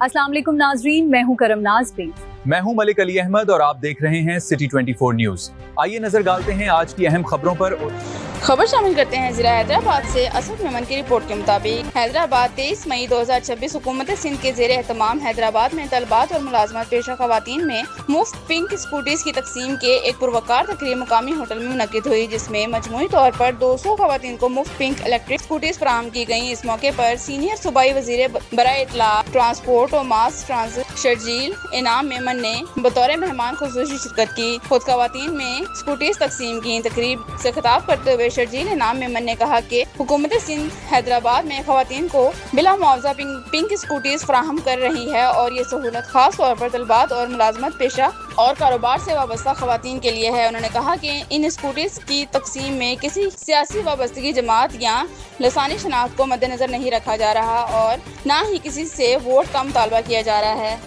अस्सलाम वालेकुम नाजरीन, मैं हूं करम नाज प्लीज। मैं हूं मलिक अली अहमद और आप देख रहे हैं सिटी 24 न्यूज। आइए नजर डालते हैं आज की अहम खबरों पर। खबर शामिल करते हैं जिला हैदराबाद से। असद मेमन की रिपोर्ट के मुताबिक हैदराबाद 23 मई 2026 हुकूमत सिंध के ज़ेर एहतमाम हैदराबाद में तलबात और मुलाजमत पेशा खवातीन में मुफ्त पिंक स्कूटीज की तकसीम के एक पुरवकार तकरीब मुकामी होटल में मुनक्किद हुई, जिसमें मजमूई तौर पर 200 खवातीन को मुफ्त पिंक इलेक्ट्रिक स्कूटीज फराहम की गयी। इस मौके पर सीनियर सूबाई वजीर बराए इत्तला, ट्रांसपोर्ट और मास ट्रांजिट शर्जील इनाम मेमन ने बतौर मेहमान खुसूसी शिरकत की। खुद खवातीन में स्कूटीज तकसीम की। तकरीब से खिताब करते हुए शर्जील इनाम मेमन ने कहा कि हुकूमत सिंध हैदराबाद में खवातीन को बिला मुआवजा पिंक स्कूटीज फराहम कर रही है और ये सहूलत खास तौर पर तलबात और मुलाजमत पेशा और कारोबार से वाबस्ता खवातीन के लिए है। उन्होंने कहा कि इन स्कूटीज की तकसीम में किसी सियासी वाबस्तगी, जमात या लसानी शनाख्त को मद्देनजर नहीं रखा जा रहा और न ही किसी से वोट का मुतालबा किया जा रहा है।